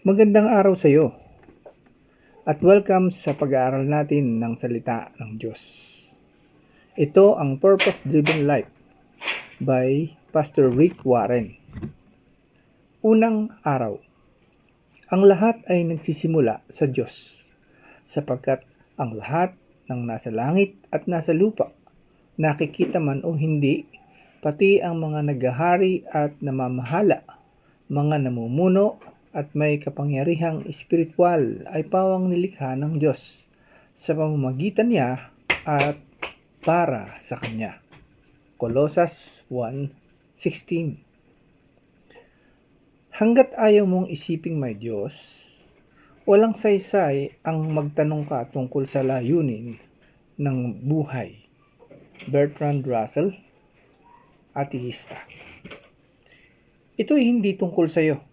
Magandang araw sa iyo at welcome sa pag-aaral natin ng salita ng Diyos. Ito ang Purpose Driven Life by Pastor Rick Warren. Unang araw. Ang lahat ay nagsisimula sa Diyos, sapagkat ang lahat ng nasa langit at nasa lupa, nakikita man o hindi, pati ang mga naghahari at namamahala, mga namumuno at may kapangyarihang espiritual ay pawang nilikha ng Diyos sa pamamagitan niya at para sa Kanya. Colosas 1:16. Hanggat ayaw mong isiping may Diyos, walang saysay ang magtanong ka tungkol sa layunin ng buhay. Bertrand Russell, ateista. Ito ay hindi tungkol sa iyo.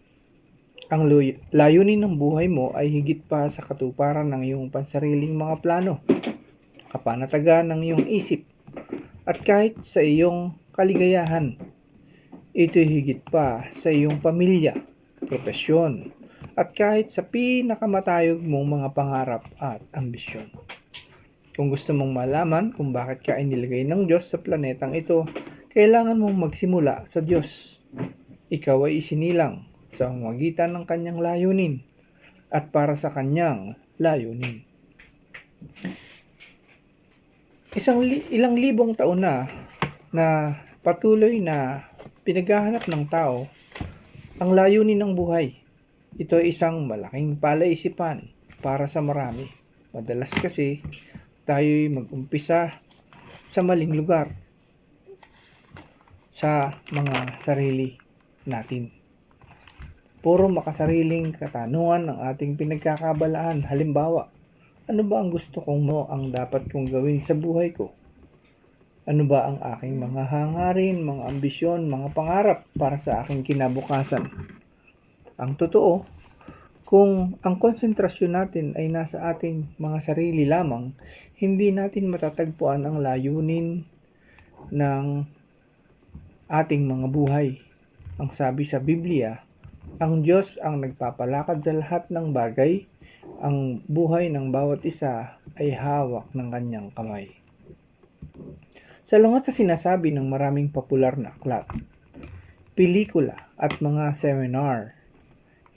Ang layunin ng buhay mo ay higit pa sa katuparan ng iyong pansariling mga plano, kapanatagan ng iyong isip, at kahit sa iyong kaligayahan. Ito'y higit pa sa iyong pamilya, propesyon, at kahit sa pinakamatayog mong mga pangarap at ambisyon. Kung gusto mong malaman kung bakit ka inilagay ng Diyos sa planetang ito, kailangan mong magsimula sa Diyos. Ikaw ay isinilang sa pamamagitan ng Kanyang layunin at para sa Kanyang layunin. Ilang libong taon na patuloy na pinaghahanap ng tao ang layunin ng buhay. Ito ay isang malaking palaisipan para sa marami. Madalas kasi tayo'y mag-umpisa sa maling lugar sa mga sarili natin. Puro makasariling katanungan ang ating pinagkakabalaan. Halimbawa, ano ba ang gusto kong ang dapat kong gawin sa buhay ko? Ano ba ang aking mga hangarin, mga ambisyon, mga pangarap para sa aking kinabukasan? Ang totoo, kung ang konsentrasyon natin ay nasa ating mga sarili lamang, hindi natin matatagpuan ang layunin ng ating mga buhay. Ang sabi sa Biblia, ang Diyos ang nagpapalakad sa lahat ng bagay, ang buhay ng bawat isa ay hawak ng Kanyang kamay. Salungat sa sinasabi ng maraming popular na aklat, pelikula at mga seminar,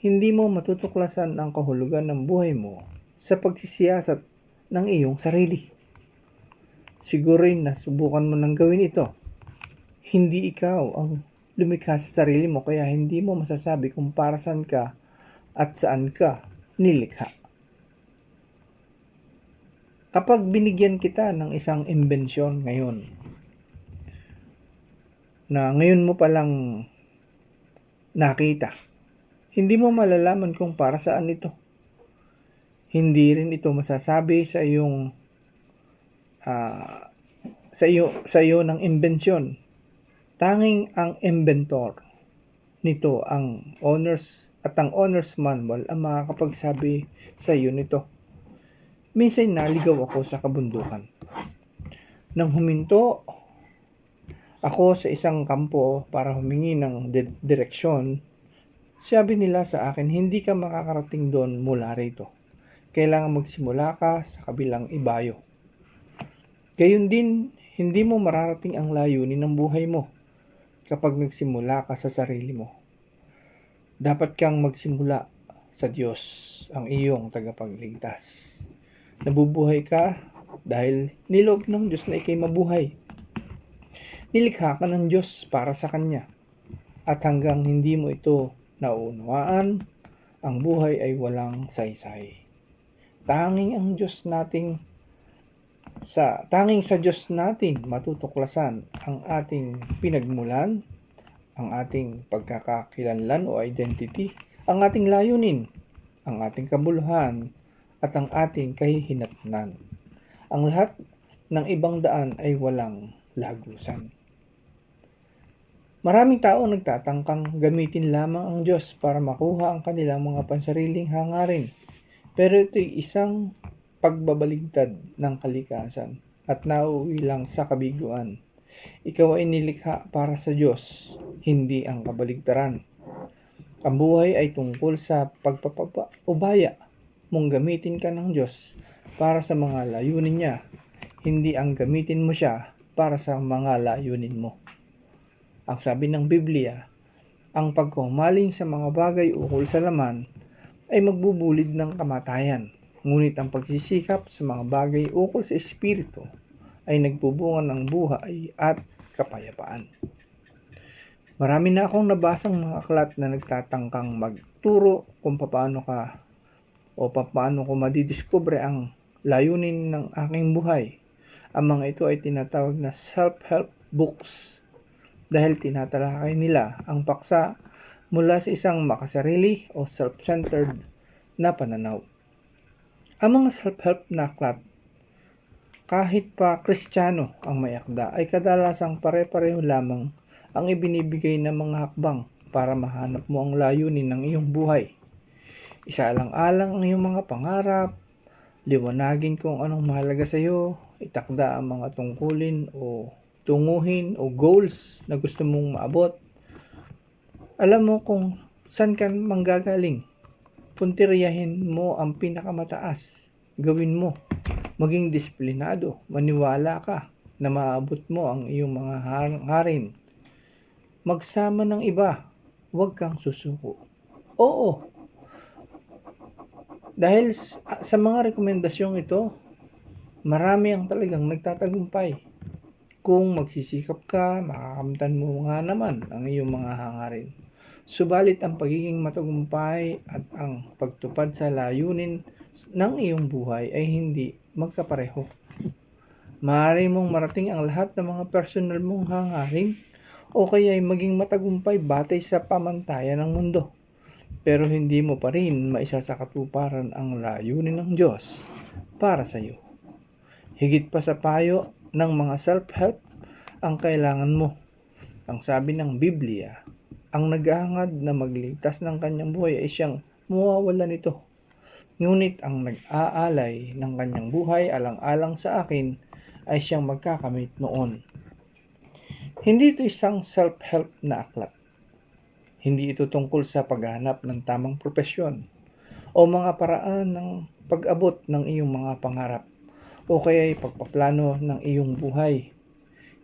hindi mo matutuklasan ang kahulugan ng buhay mo sa pagsisiyasat ng iyong sarili. Siguro'y nasubukan mo nang gawin ito. Hindi ikaw ang lumikha sa sarili mo, kaya hindi mo masasabi kung para saan ka at saan ka nilikha. Kapag binigyan kita ng isang imbensyon ngayon, na ngayon mo palang nakita, hindi mo malalaman kung para saan ito. Hindi rin ito masasabi sa iyong sa iyo ng imbensyon. Tanging ang inventor nito, ang owners at ang owner's manual ang makakapagsabi sa iyo nito. Minsan naligaw ako sa kabundukan. Nang huminto ako sa isang kampo para humingi ng direksyon, sabi nila sa akin, hindi ka makakarating doon mula rito. Kailangan magsimula ka sa kabilang ibayo. Gayon din, hindi mo mararating ang layunin ng buhay mo kapag nagsimula ka sa sarili mo. Dapat kang magsimula sa Diyos, ang iyong tagapagligtas. Nabubuhay ka dahil niloob ng Diyos na ikay mabuhay. Nilikha ka ng Diyos para sa Kanya. At hanggang hindi mo ito nauunawaan, ang buhay ay walang saysay. Tanging sa Diyos natin matutuklasan ang ating pinagmulan, ang ating pagkakakilanlan o identity, ang ating layunin, ang ating kabuluhan, at ang ating kahihinatnan. Ang lahat ng ibang daan ay walang lagusan. Maraming tao nagtatangkang gamitin lamang ang Diyos para makuha ang kanilang mga pansariling hangarin. Pero ito'y isang pagbabaligtad ng kalikasan at nauuwi lang sa kabiguan. Ikaw ay nilikha para sa Diyos, hindi ang kabaligtaran. Ang buhay ay tungkol sa pagpapaubaya mong gamitin ka ng Diyos para sa mga layunin niya, hindi ang gamitin mo siya para sa mga layunin mo. Ang sabi ng Biblia, ang pagkumaling sa mga bagay ukol sa laman ay magbubulid ng kamatayan, ngunit ang pagsisikap sa mga bagay ukol sa Espiritu ay nagbubunga ng buhay at kapayapaan. Marami na akong nabasang mga aklat na nagtatangkang magturo kung paano ko madidiskubre ang layunin ng aking buhay. Ang mga ito ay tinatawag na self-help books dahil tinatalakay nila ang paksa mula sa isang makasarili o self-centered na pananaw. Ang mga self-help na aklat, kahit pa Kristiyano ang may akda, ay kadalasang pare-pareho lamang ang ibinibigay ng mga hakbang para mahanap mo ang layunin ng iyong buhay. Isaalang-alang ang iyong mga pangarap, liwanagin kung anong mahalaga sa iyo, itakda ang mga tungkulin o tunguhin o goals na gusto mong maabot. Alam mo kung saan ka manggagaling. Puntiryahin mo ang pinakamataas. Gawin mo. Maging disiplinado. Maniwala ka na maabot mo ang iyong mga hangarin. Magsama ng iba. Huwag kang susuko. Oo. Dahil sa mga rekomendasyong ito, marami ang talagang nagtatagumpay. Kung magsisikap ka, makakamtan mo nga naman ang iyong mga hangarin. Subalit ang pagiging matagumpay at ang pagtupad sa layunin ng iyong buhay ay hindi magkapareho. Maaari mong marating ang lahat ng mga personal mong hangarin o kaya ay maging matagumpay batay sa pamantayan ng mundo. Pero hindi mo pa rin maisasakatuparan ang layunin ng Diyos para sa iyo. Higit pa sa payo ng mga self-help ang kailangan mo. Ang sabi ng Biblia, ang naghahangad na magligtas ng kanyang buhay ay siyang mawawala nito. Ngunit ang nag-aalay ng kanyang buhay alang-alang sa akin ay siyang magkakamit noon. Hindi ito isang self-help na aklat. Hindi ito tungkol sa paghahanap ng tamang propesyon o mga paraan ng pag-abot ng iyong mga pangarap o kaya ay pagpaplano ng iyong buhay.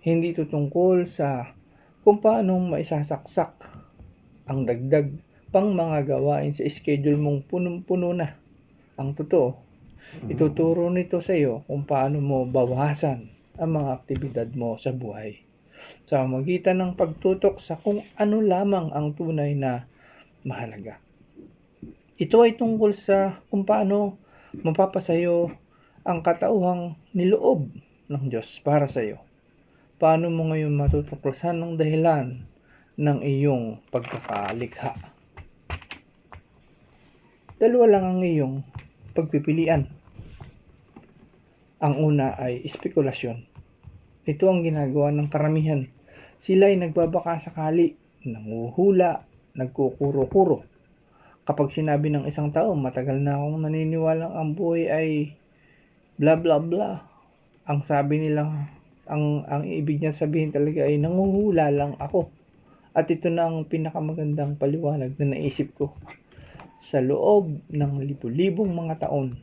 Hindi ito tungkol sa kung paano maisasaksak ang dagdag pang mga gawain sa schedule mong punong-puno na. Ang totoo, ituturo nito sa iyo kung paano mo bawasan ang mga aktibidad mo sa buhay sa pamamagitan ng pagtutok sa kung ano lamang ang tunay na mahalaga. Ito ay tungkol sa kung paano mapapasayo ang katauhang niloob ng Diyos para sa iyo. Paano mo ngayon matutuklasan ang dahilan ng iyong pagkakalikha? Dalawa lang ang iyong pagpipilian. Ang una ay espekulasyon. Ito ang ginagawa ng karamihan. Sila ay nagbabaka sakali, nanguhula, nagkukuro-kuro. Kapag sinabi ng isang tao, matagal na akong naniniwalang ang buhay ay bla bla bla. Ang sabi nila, ang ibig niya sabihin talaga ay nanguhula lang ako. At ito na ang pinakamagandang paliwanag na naisip ko. Sa loob ng libu-libong mga taon,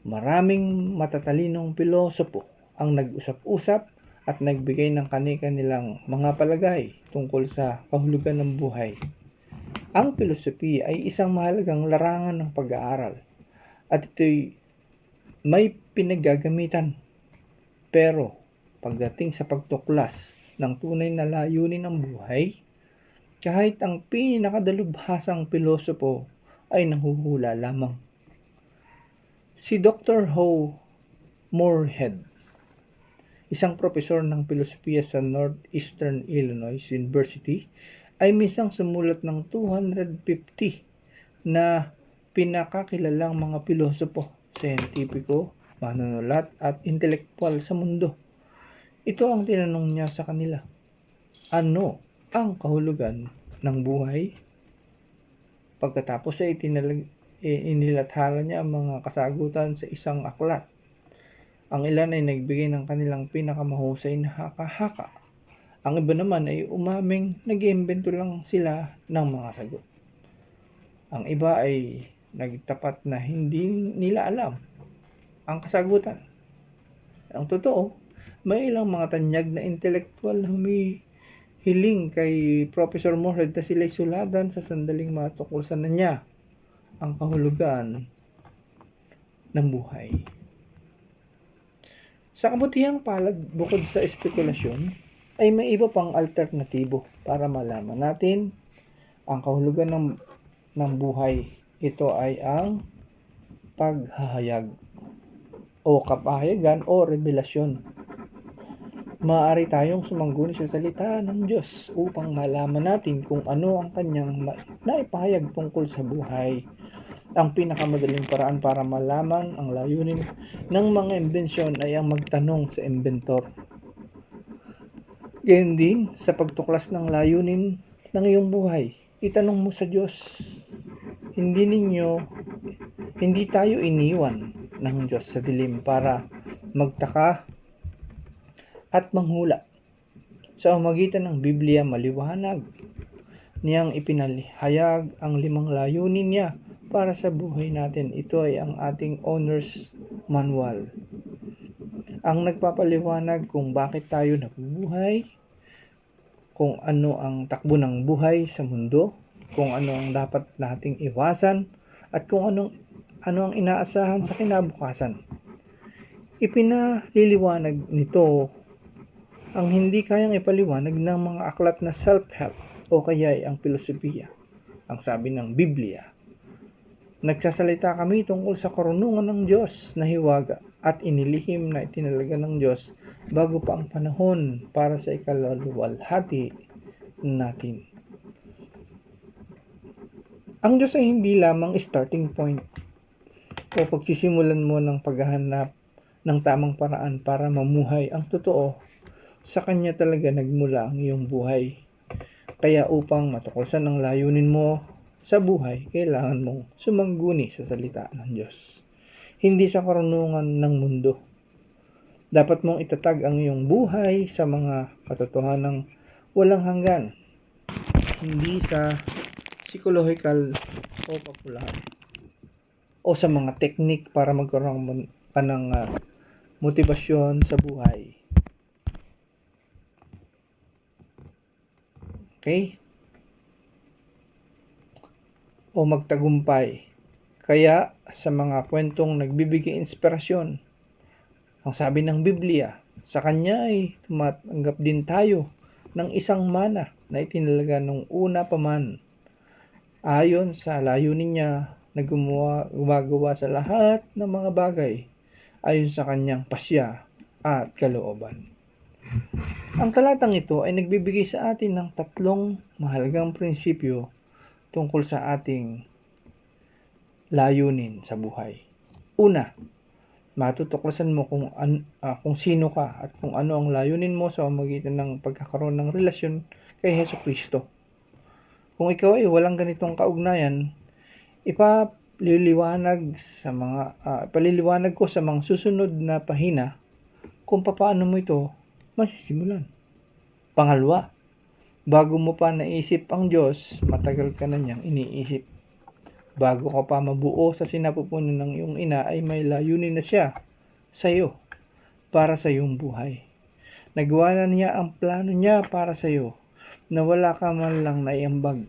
maraming matatalinong pilosopo ang nag-usap-usap at nagbigay ng kani-kanilang mga palagay tungkol sa kahulugan ng buhay. Ang pilosopiya ay isang mahalagang larangan ng pag-aaral at ito'y may pinaggagamitan. Pero pagdating sa pagtuklas ng tunay na layunin ng buhay, kahit ang pinakadalubhasang pilosopo ay nahuhula lamang. Si Dr. Howe Moorhead, isang propesor ng pilosopiya sa Northeastern Illinois University, ay minsan sumulat ng 250 na pinakakilalang mga pilosopo, siyentipiko, manunulat at intelektual sa mundo. Ito ang tinanong niya sa kanila. Ano ang kahulugan ng buhay? Pagkatapos ay inilathala niya ang mga kasagutan sa isang aklat. Ang ilan ay nagbigay ng kanilang pinakamahusay na haka-haka. Ang iba naman ay umaming nag-iimbento lang sila ng mga sagot. Ang iba ay nagtapat na hindi nila alam ang kasagutan. Ang totoo, may ilang mga tanyag na intelektual na humihiling kay Professor Moorhead na sila'y sulatan sa sandaling matuklasan na niya ang kahulugan ng buhay. Sa kabutihang palad, bukod sa espekulasyon, ay may iba pang alternatibo para malaman natin ang kahulugan ng buhay. Ito ay ang paghahayag o kapahayagan o revelasyon. Maaari tayong sumangguni sa salita ng Diyos upang malaman natin kung ano ang kanyang naipahayag tungkol sa buhay. Ang pinakamadaling paraan para malaman ang layunin ng mga imbensyon ay ang magtanong sa imbentor. Gayon din sa pagtuklas ng layunin ng iyong buhay, itanong mo sa Diyos. Hindi tayo iniwan ng Diyos sa dilim para magtaka at manghula. Sa pamamagitan ng Biblia, maliwanag niyang ipinalihayag ang 5 layunin niya para sa buhay natin. Ito ay ang ating owner's manual. Ang nagpapaliwanag kung bakit tayo nabubuhay, kung ano ang takbo ng buhay sa mundo, kung ano ang dapat nating iwasan, at kung ano ang inaasahan sa kinabukasan. Ipinaliliwanag nito ang hindi kayang ipaliwanag ng mga aklat na self-help o kaya ang filosofiya. Ang sabi ng Biblia, nagsasalita kami tungkol sa karunungan ng Diyos na hiwaga at inilihim na itinalaga ng Diyos bago pa ang panahon para sa ikalaluwalhati natin. Ang Diyos ay hindi lamang starting point o pagsisimulan mo ng paghahanap ng tamang paraan para mamuhay. Ang totoo, sa Kanya talaga nagmula ang iyong buhay. Kaya upang matuklasan ang layunin mo sa buhay, kailangan mong sumangguni sa salita ng Diyos. Hindi sa karunungan ng mundo. Dapat mong itatag ang iyong buhay sa mga katotohanang walang hanggan. Hindi sa psychological o popular o sa mga teknik para magkaroon ka ng motibasyon sa buhay. Okay? O magtagumpay. Kaya sa mga kwentong nagbibigay inspirasyon, ang sabi ng Biblia, sa Kanya ay tumatanggap din tayo ng isang mana na itinalaga nung una pa man. Ayon sa layunin niya na gumagawa sa lahat ng mga bagay ayon sa Kanyang pasya at kalooban. Ang talatang ito ay nagbibigay sa atin ng 3 mahalagang prinsipyo tungkol sa ating layunin sa buhay. Una, matutuklasan mo kung sino ka at kung ano ang layunin mo sa pamamagitan ng pagkakaroon ng relasyon kay Hesukristo. Kung ikaw ay walang ganitong kaugnayan, ipaliliwanag ko sa mga susunod na pahina kung paano mo ito masisimulan. Pangalawa, bago mo pa naisip ang Diyos, matagal ka na niyang iniisip. Bago ka pa mabuo sa sinapupunan ng iyong ina ay may layunin na siya sa iyo para sa iyong buhay. Nagawa na niya ang plano niya para sa iyo na wala ka man lang naiambag.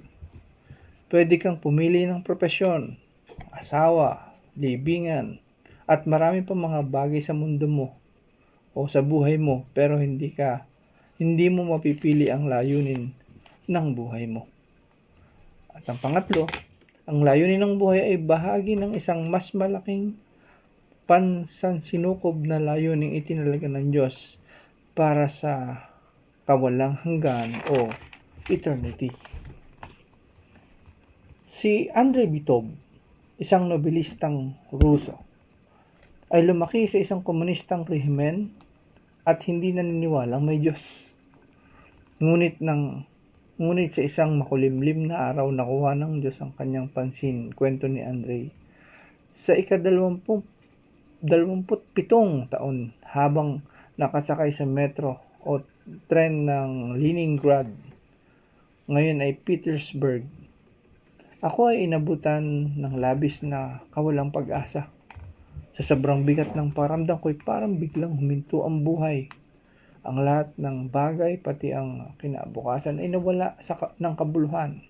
Pwede kang pumili ng propesyon, asawa, libingan, at marami pa mga bagay sa mundo mo o sa buhay mo, pero hindi mo mapipili ang layunin ng buhay mo. At ang pangatlo, ang layunin ng buhay ay bahagi ng isang mas malaking pansansinukob na layuning itinalaga ng Diyos para sa kawalang hanggan o eternity. Si Andrei Bitov, isang nobelistang Ruso, ay lumaki sa isang komunistang rehimen at hindi naniniwalang may Diyos. Ngunit sa isang makulimlim na araw nakuha ng Diyos ang kanyang pansin. Kwento ni Andrei. Sa ika-27 taon habang nakasakay sa metro o tren ng Leningrad, ngayon ay Petersburg, Ako ay inabutan ng labis na kawalang pag-asa. Sa sobrang bigat ng paramdam ko'y parang biglang huminto ang buhay. Ang lahat ng bagay, pati ang kinabukasan ay nawala ng kabuluhan.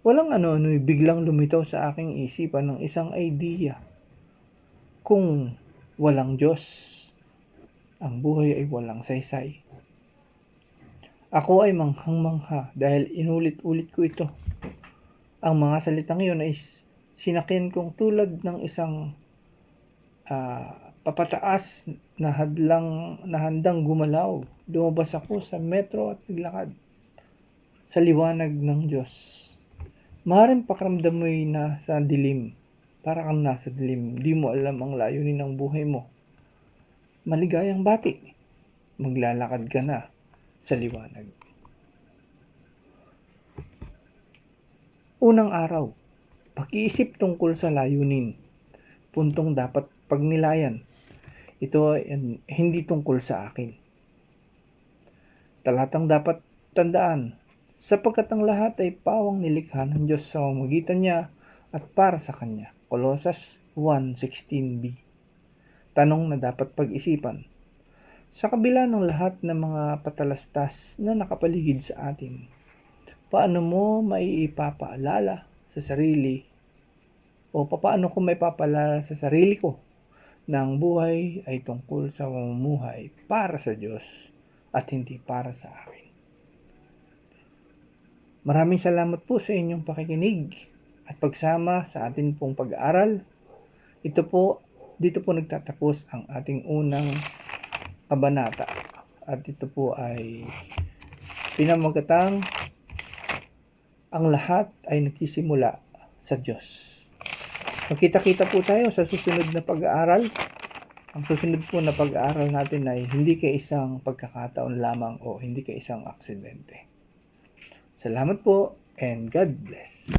Walang ano-ano'y biglang lumitaw sa aking isipan ng isang idea. Kung walang Diyos, ang buhay ay walang saysay. Ako ay manghang-mangha dahil inulit-ulit ko ito. Ang mga salitang iyon ay sinakyan kong tulad ng isang papataas na handang gumalaw. Lumabas ako sa metro at naglakad sa liwanag ng Diyos. Maaaring pakiramdam mo'y nasa dilim. Para kang nasa dilim, di mo alam ang layunin ng buhay mo. Maligayang bati, maglalakad ka na sa liwanag. Unang araw, pag-iisip tungkol sa layunin, puntong dapat pagnilayan. Ito ay hindi tungkol sa akin. Talatang dapat tandaan, sapagkat ang lahat ay pawang nilikha ng Diyos sa pamamagitan niya at para sa Kanya. Colosas 1:16b. Tanong na dapat pag-isipan. Sa kabila ng lahat ng mga patalastas na nakapaligid sa atin, paano mo maiipapaalala sa sarili o paano ko maipapaalala sa sarili ko na ang buhay ay tungkol sa pamumuhay para sa Diyos at hindi para sa akin? Maraming salamat po sa inyong pakikinig at pagsama sa atin pong pag-aaral. Dito po nagtatapos ang ating unang kabanata. At ito po ay pinamagatang ang lahat ay nagsisimula sa Diyos. Magkita-kita po tayo sa susunod na pag-aaral. Ang susunod po na pag-aaral natin ay hindi kay isang pagkakataon lamang o hindi kay isang aksidente. Salamat po and God bless.